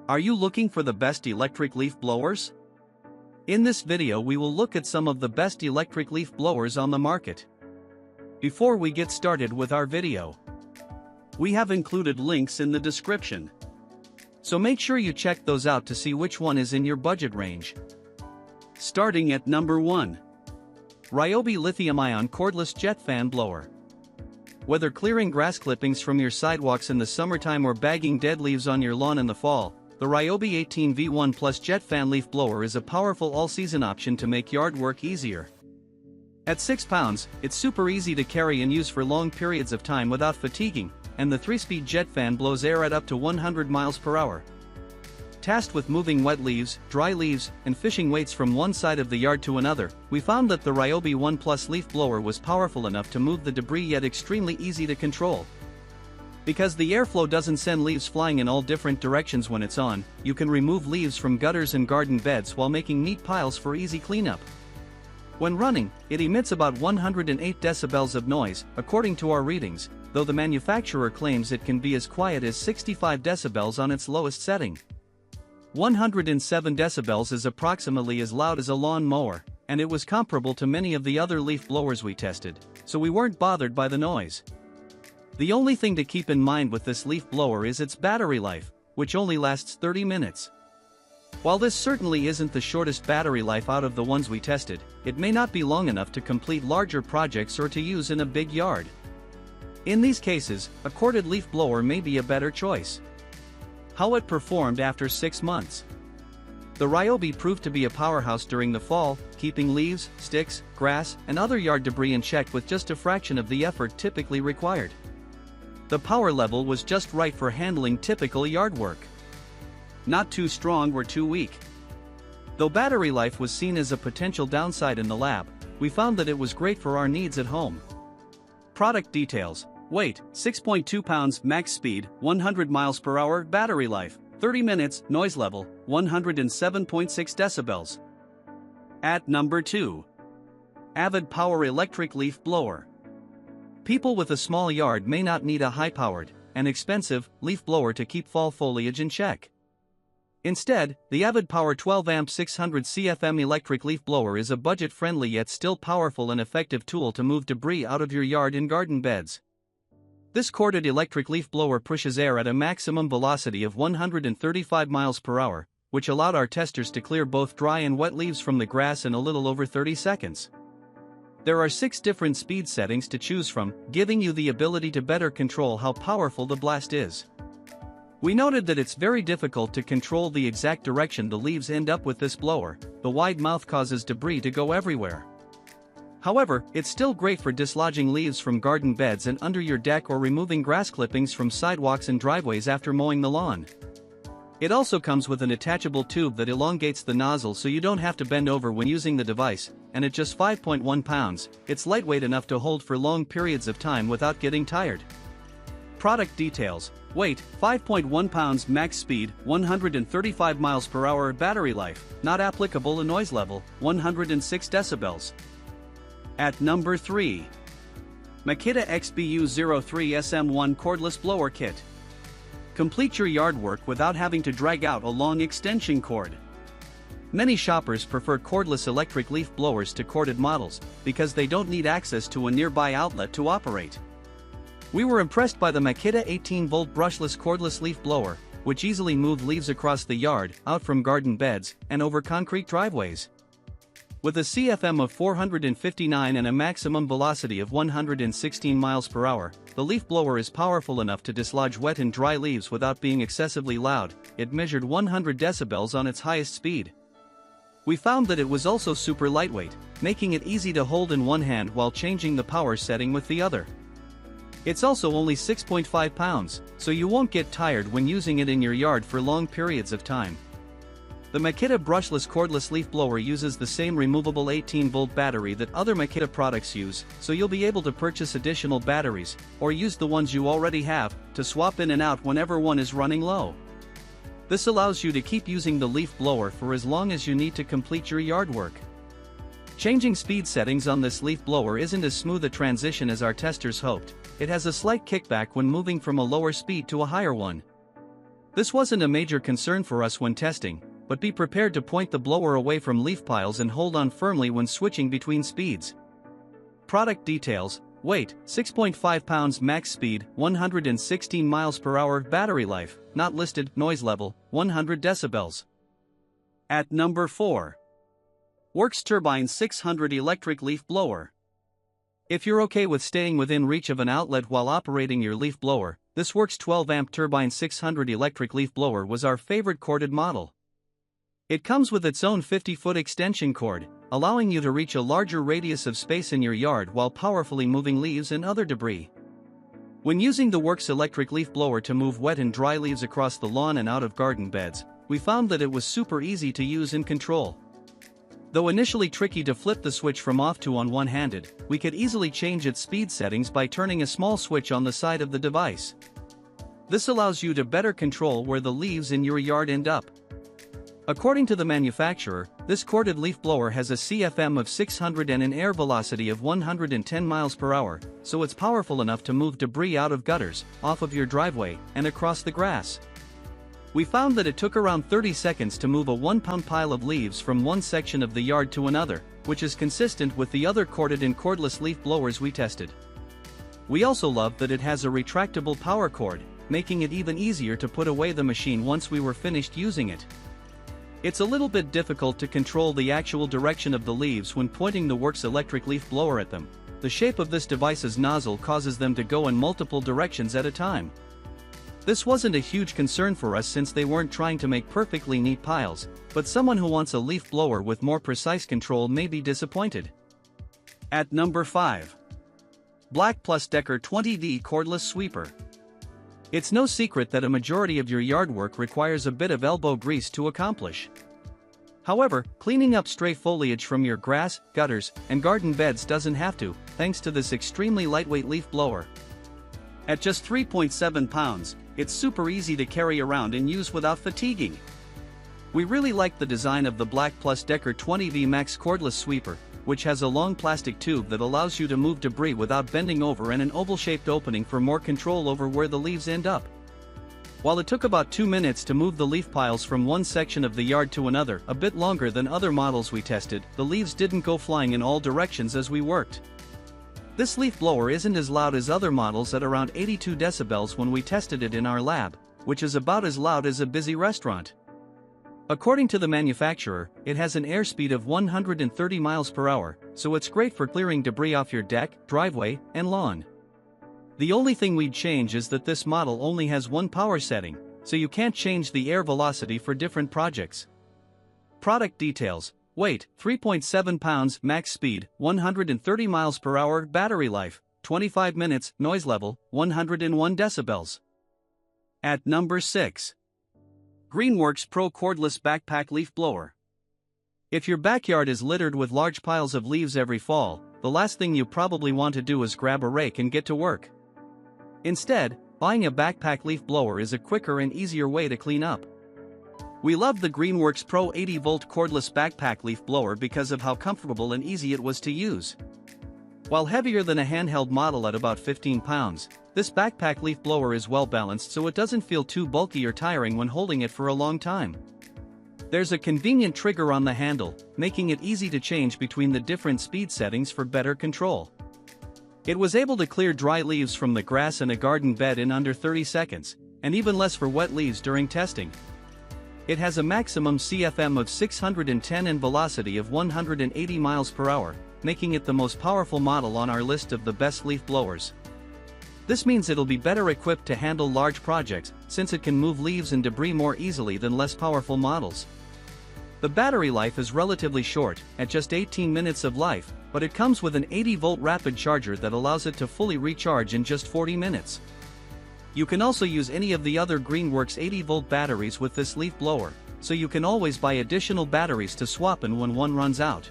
Are you looking for the best electric leaf blowers? In this video we will look at some of the best electric leaf blowers on the market. Before we get started with our video, we have included links in the description. So make sure you check those out to see which one is in your budget range. Starting at number 1. Ryobi Lithium-Ion Cordless Jet Fan Blower. Whether clearing grass clippings from your sidewalks in the summertime or bagging dead leaves on your lawn in the fall, the Ryobi 18V1 Plus Jet Fan Leaf Blower is a powerful all-season option to make yard work easier. At 6 pounds, it's super easy to carry and use for long periods of time without fatiguing, and the 3-speed jet fan blows air at up to 100 miles per hour. Tasked with moving wet leaves, dry leaves, and fishing weights from one side of the yard to another, we found that the Ryobi 1 Plus leaf blower was powerful enough to move the debris yet extremely easy to control. Because the airflow doesn't send leaves flying in all different directions when it's on, you can remove leaves from gutters and garden beds while making neat piles for easy cleanup. When running, it emits about 108 decibels of noise, according to our readings, though the manufacturer claims it can be as quiet as 65 decibels on its lowest setting. 107 decibels is approximately as loud as a lawn mower, and it was comparable to many of the other leaf blowers we tested, so we weren't bothered by the noise. The only thing to keep in mind with this leaf blower is its battery life, which only lasts 30 minutes. While this certainly isn't the shortest battery life out of the ones we tested, it may not be long enough to complete larger projects or to use in a big yard. In these cases, a corded leaf blower may be a better choice. How it performed after 6 months. The Ryobi proved to be a powerhouse during the fall, keeping leaves, sticks, grass, and other yard debris in check with just a fraction of the effort typically required. The power level was just right for handling typical yard work. Not too strong or too weak. Though battery life was seen as a potential downside in the lab, we found that it was great for our needs at home. Product details: weight, 6.2 pounds, max speed, 100 miles per hour, battery life, 30 minutes, noise level, 107.6 decibels. At number 2. Avid Power Electric Leaf Blower. People with a small yard may not need a high-powered and expensive leaf blower to keep fall foliage in check. Instead, the Avid Power 12-amp 600 CFM electric leaf blower is a budget-friendly yet still powerful and effective tool to move debris out of your yard and garden beds. This corded electric leaf blower pushes air at a maximum velocity of 135 miles per hour, which allowed our testers to clear both dry and wet leaves from the grass in a little over 30 seconds. There are 6 different speed settings to choose from, giving you the ability to better control how powerful the blast is. We noted that it's very difficult to control the exact direction the leaves end up with this blower. The wide mouth causes debris to go everywhere. However, it's still great for dislodging leaves from garden beds and under your deck or removing grass clippings from sidewalks and driveways after mowing the lawn. It also comes with an attachable tube that elongates the nozzle so you don't have to bend over when using the device, and at just 5.1 pounds, it's lightweight enough to hold for long periods of time without getting tired. Product details: weight, 5.1 pounds, max speed, 135 miles per hour, battery life, not applicable, and noise level, 106 decibels. At number 3. Makita XBU03 SM1 Cordless Blower Kit. Complete your yard work without having to drag out a long extension cord. Many shoppers prefer cordless electric leaf blowers to corded models because they don't need access to a nearby outlet to operate. We were impressed by the Makita 18-volt brushless cordless leaf blower, which easily moved leaves across the yard, out from garden beds, and over concrete driveways. With a CFM of 459 and a maximum velocity of 116 miles per hour, the leaf blower is powerful enough to dislodge wet and dry leaves without being excessively loud. It measured 100 decibels on its highest speed. We found that it was also super lightweight, making it easy to hold in one hand while changing the power setting with the other. It's also only 6.5 pounds, so you won't get tired when using it in your yard for long periods of time. The Makita brushless cordless leaf blower uses the same removable 18-volt battery that other Makita products use, so you'll be able to purchase additional batteries, or use the ones you already have, to swap in and out whenever one is running low. This allows you to keep using the leaf blower for as long as you need to complete your yard work. Changing speed settings on this leaf blower isn't as smooth a transition as our testers hoped. It has a slight kickback when moving from a lower speed to a higher one. This wasn't a major concern for us when testing, but be prepared to point the blower away from leaf piles and hold on firmly when switching between speeds. Product details: weight, 6.5 pounds, max speed, 116 miles per hour, battery life, not listed, noise level, 100 decibels. At number 4. Worx Turbine 600 Electric Leaf Blower. If you're okay with staying within reach of an outlet while operating your leaf blower, this Worx 12-amp Turbine 600 Electric Leaf Blower was our favorite corded model. It comes with its own 50-foot extension cord, allowing you to reach a larger radius of space in your yard while powerfully moving leaves and other debris. When using the Worx electric leaf blower to move wet and dry leaves across the lawn and out of garden beds, we found that it was super easy to use and control. Though initially tricky to flip the switch from off to on one-handed, we could easily change its speed settings by turning a small switch on the side of the device. This allows you to better control where the leaves in your yard end up. According to the manufacturer, this corded leaf blower has a CFM of 600 and an air velocity of 110 miles per hour, so it's powerful enough to move debris out of gutters, off of your driveway, and across the grass. We found that it took around 30 seconds to move a 1-pound pile of leaves from one section of the yard to another, which is consistent with the other corded and cordless leaf blowers we tested. We also love that it has a retractable power cord, making it even easier to put away the machine once we were finished using it. It's a little bit difficult to control the actual direction of the leaves when pointing the Worx electric leaf blower at them. The shape of this device's nozzle causes them to go in multiple directions at a time. This wasn't a huge concern for us since they weren't trying to make perfectly neat piles, but someone who wants a leaf blower with more precise control may be disappointed. At number 5. Black+Decker 20V Cordless Sweeper. It's no secret that a majority of your yard work requires a bit of elbow grease to accomplish. However, cleaning up stray foliage from your grass, gutters, and garden beds doesn't have to, thanks to this extremely lightweight leaf blower. At just 3.7 pounds, it's super easy to carry around and use without fatiguing. We really like the design of the Black+Decker 20V Max Cordless Sweeper, which has a long plastic tube that allows you to move debris without bending over and an oval-shaped opening for more control over where the leaves end up. While it took about 2 minutes to move the leaf piles from one section of the yard to another, a bit longer than other models we tested, the leaves didn't go flying in all directions as we worked. This leaf blower isn't as loud as other models at around 82 decibels when we tested it in our lab, which is about as loud as a busy restaurant. According to the manufacturer, it has an airspeed of 130 miles per hour, so it's great for clearing debris off your deck, driveway, and lawn. The only thing we'd change is that this model only has one power setting, so you can't change the air velocity for different projects. Product details: weight, 3.7 pounds, max speed, 130 miles per hour, battery life, 25 minutes, noise level, 101 decibels. At number 6. Greenworks Pro Cordless Backpack Leaf Blower. If your backyard is littered with large piles of leaves every fall, the last thing you probably want to do is grab a rake and get to work. Instead, buying a backpack leaf blower is a quicker and easier way to clean up. We love the Greenworks Pro 80-volt cordless backpack leaf blower because of how comfortable and easy it was to use. While heavier than a handheld model at about 15 pounds, this backpack leaf blower is well balanced so it doesn't feel too bulky or tiring when holding it for a long time. There's a convenient trigger on the handle, making it easy to change between the different speed settings for better control. It was able to clear dry leaves from the grass in a garden bed in under 30 seconds, and even less for wet leaves during testing. It has a maximum CFM of 610 and velocity of 180 miles per hour, making it the most powerful model on our list of the best leaf blowers. This means it'll be better equipped to handle large projects, since it can move leaves and debris more easily than less powerful models. The battery life is relatively short, at just 18 minutes of life, but it comes with an 80-volt rapid charger that allows it to fully recharge in just 40 minutes. You can also use any of the other Greenworks 80-volt batteries with this leaf blower, so you can always buy additional batteries to swap in when one runs out.